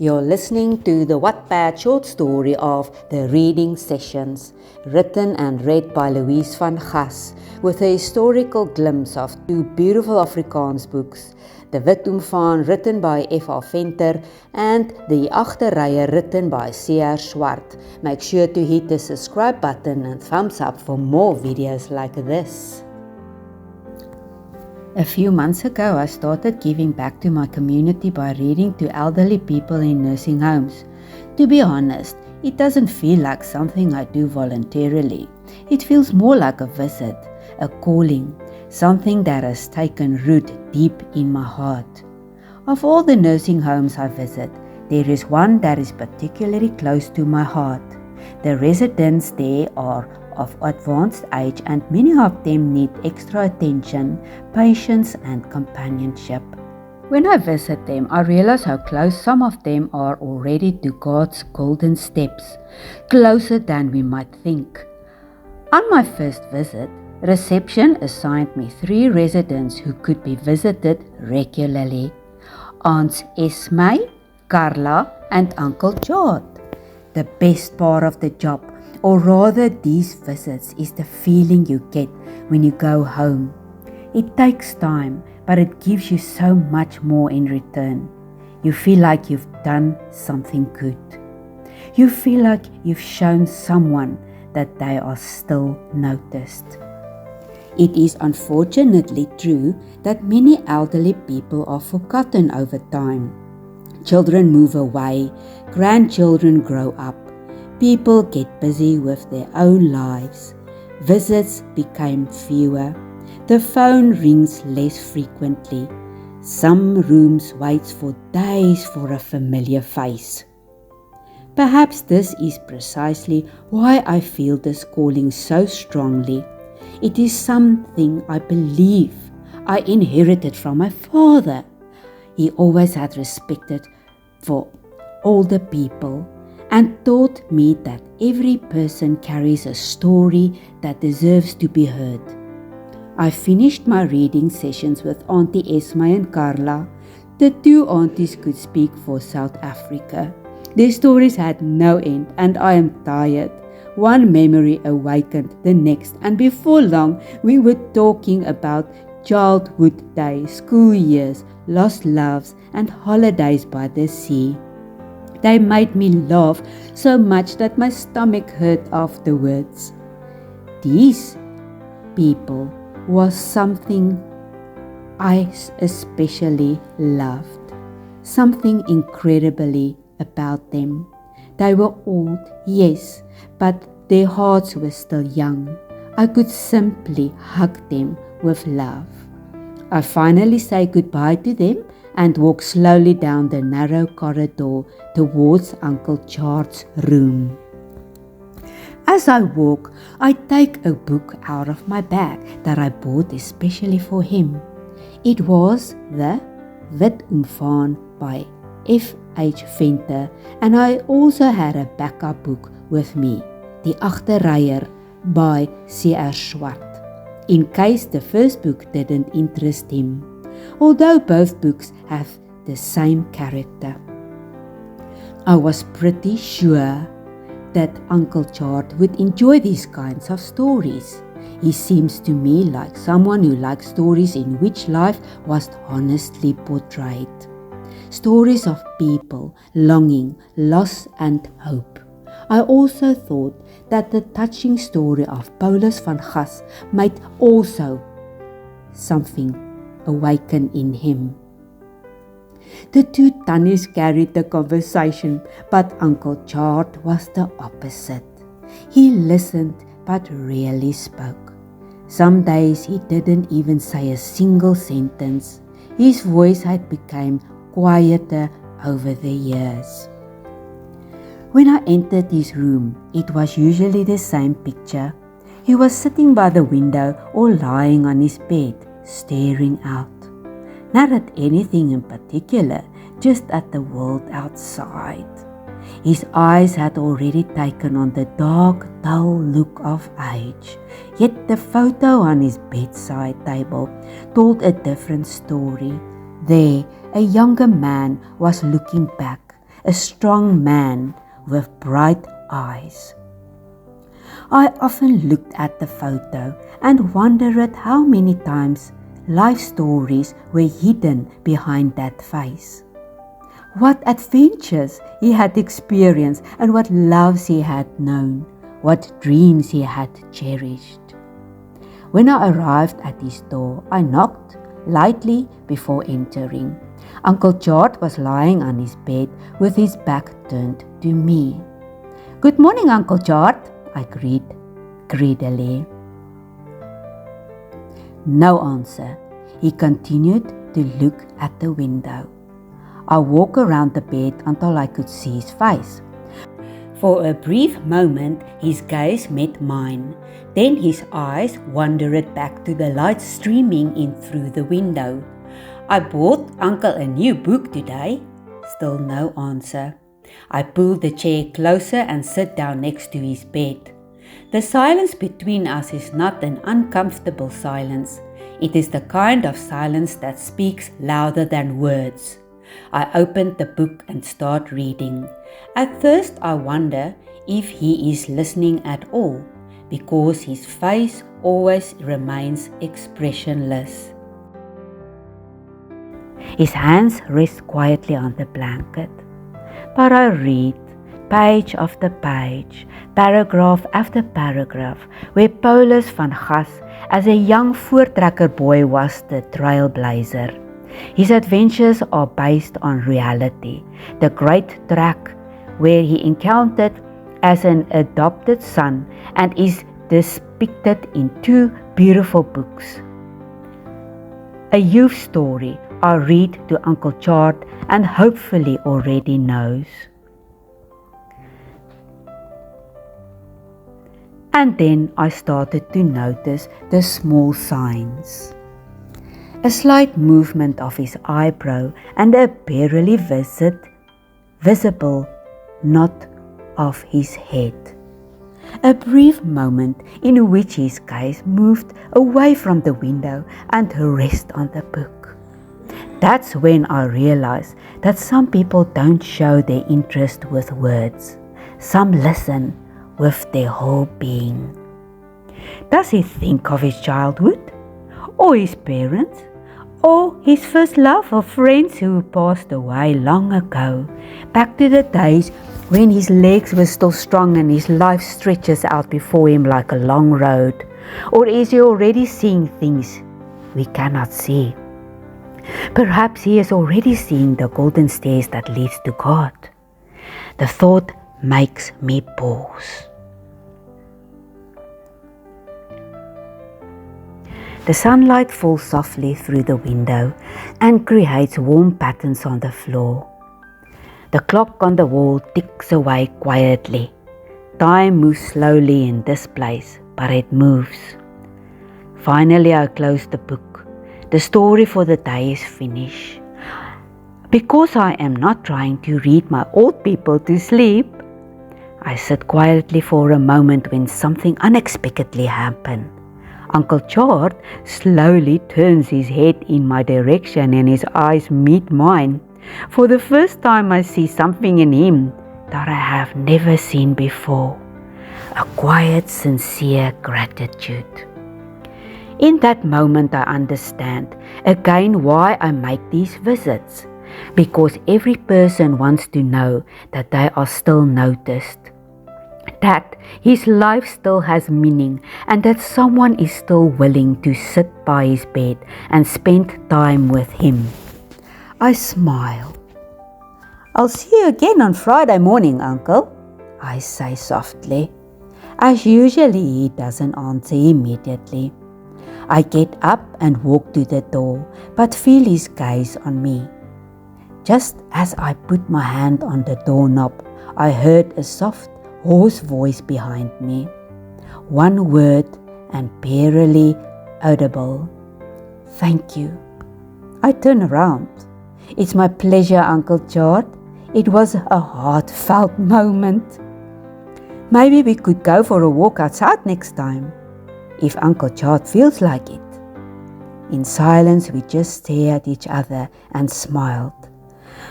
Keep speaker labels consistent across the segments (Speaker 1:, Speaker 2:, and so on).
Speaker 1: You're listening to the Wattpad short story of The Reading Sessions, written and read by Louise van Gas, with a historical glimpse of two beautiful Afrikaans books, The Wit Omvaan written by F.A. Venter and The Agterrye written by C.R. Swart. Make sure to hit the subscribe button and thumbs up for more videos like this. A few months ago, I started giving back to my community by reading to elderly people in nursing homes. To be honest, it doesn't feel like something I do voluntarily. It feels more like a visit, a calling, something that has taken root deep in my heart. Of all the nursing homes I visit, there is one that is particularly close to my heart. The residents there are of advanced age and many of them need extra attention, patience and companionship. When I visit them, I realize how close some of them are already to God's golden steps, closer than we might think. On my first visit, reception assigned me 3 residents who could be visited regularly: Aunts Esme, Carla and Uncle Chad. The best part of the job, or rather these visits, is the feeling you get when you go home. It takes time, but it gives you so much more in return. You feel like you've done something good. You feel like you've shown someone that they are still noticed. It is unfortunately true that many elderly people are forgotten over time. Children move away, grandchildren grow up, people get busy with their own lives, visits became fewer, the phone rings less frequently, some rooms wait for days for a familiar face. Perhaps this is precisely why I feel this calling so strongly. It is something I believe I inherited from my father. He always had respect for older people and taught me that every person carries a story that deserves to be heard. I finished my reading sessions with Auntie Esme and Carla. The 2 aunties could speak for South Africa. Their stories had no end and I am tired. One memory awakened the next, and before long we were talking about childhood days, school years, lost loves and holidays by the sea. They made me laugh so much that my stomach hurt afterwards. These people was something I especially loved. Something incredibly about them. They were old, yes, but their hearts were still young. I could simply hug them with love. I finally say goodbye to them and walk slowly down the narrow corridor towards Uncle Chad's room. As I walk, I take a book out of my bag that I bought especially for him. It was The Wit Omvaan by F.H. Venter, and I also had a backup book with me, The Agterrye by C.R. Swart, in case the first book didn't interest him, although both books have the same character. I was pretty sure that Uncle Chad would enjoy these kinds of stories. He seems to me like someone who likes stories in which life was honestly portrayed. Stories of people, longing, loss and hope. I also thought that the touching story of Paulus van Gas might also something awaken in him. The 2 tannies carried the conversation, but Uncle Chad was the opposite. He listened but rarely spoke. Some days he didn't even say a single sentence. His voice had become quieter over the years. When I entered his room, it was usually the same picture. He was sitting by the window or lying on his bed, staring out. Not at anything in particular, just at the world outside. His eyes had already taken on the dark, dull look of age, yet the photo on his bedside table told a different story. There, a younger man was looking back, a strong man with bright eyes. I often looked at the photo and wondered how many times life stories were hidden behind that face. What adventures he had experienced and what loves he had known, what dreams he had cherished. When I arrived at his door, I knocked lightly before entering. Uncle George was lying on his bed with his back turned to me. "Good morning, Uncle George," I greeted greedily. No answer. He continued to look at the window. I walked around the bed until I could see his face. For a brief moment, his gaze met mine. Then his eyes wandered back to the light streaming in through the window. "I bought Uncle a new book today." Still no answer. I pulled the chair closer and sat down next to his bed. The silence between us is not an uncomfortable silence. It is the kind of silence that speaks louder than words. I opened the book and started reading. At first I wonder if he is listening at all, because his face always remains expressionless. His hands rest quietly on the blanket. But I read, page after page, paragraph after paragraph, where Paulus van Gas, as a young voortrekker boy, was the trailblazer. His adventures are based on reality. The great trek where he encountered as an adopted son and is depicted in 2 beautiful books. A youth story I read to Uncle George and hopefully already knows. And then I started to notice the small signs. A slight movement of his eyebrow and a barely visible knot of his head. A brief moment in which his gaze moved away from the window and rested on the book. That's when I realized that some people don't show their interest with words. Some listen with their whole being. Does he think of his childhood? Or his parents? Or his first love or friends who passed away long ago? Back to the days when his legs were still strong and his life stretches out before him like a long road? Or is he already seeing things we cannot see? Perhaps he is already seeing the golden stairs that leads to God. The thought makes me pause. The sunlight falls softly through the window and creates warm patterns on the floor. The clock on the wall ticks away quietly. Time moves slowly in this place, but it moves. Finally, I close the book. The story for the day is finished. Because I am not trying to read my old people to sleep, I sit quietly for a moment when something unexpectedly happened. Uncle George slowly turns his head in my direction and his eyes meet mine. For the first time I see something in him that I have never seen before. A quiet, sincere gratitude. In that moment I understand again why I make these visits. Because every person wants to know that they are still noticed. That his life still has meaning and that someone is still willing to sit by his bed and spend time with him. I smile. "I'll see you again on Friday morning, Uncle," I say softly. As usually, he doesn't answer immediately. I get up and walk to the door, but feel his gaze on me. Just as I put my hand on the doorknob, I heard a soft, hoarse voice behind me. One word and barely audible. "Thank you." I turn around. "It's my pleasure, Uncle George." It was a heartfelt moment. "Maybe we could go for a walk outside next time, if Uncle George feels like it." In silence, we just stared at each other and smiled.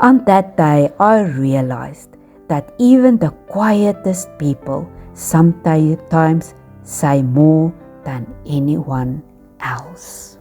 Speaker 1: On that day, I realized that even the quietest people sometimes say more than anyone else.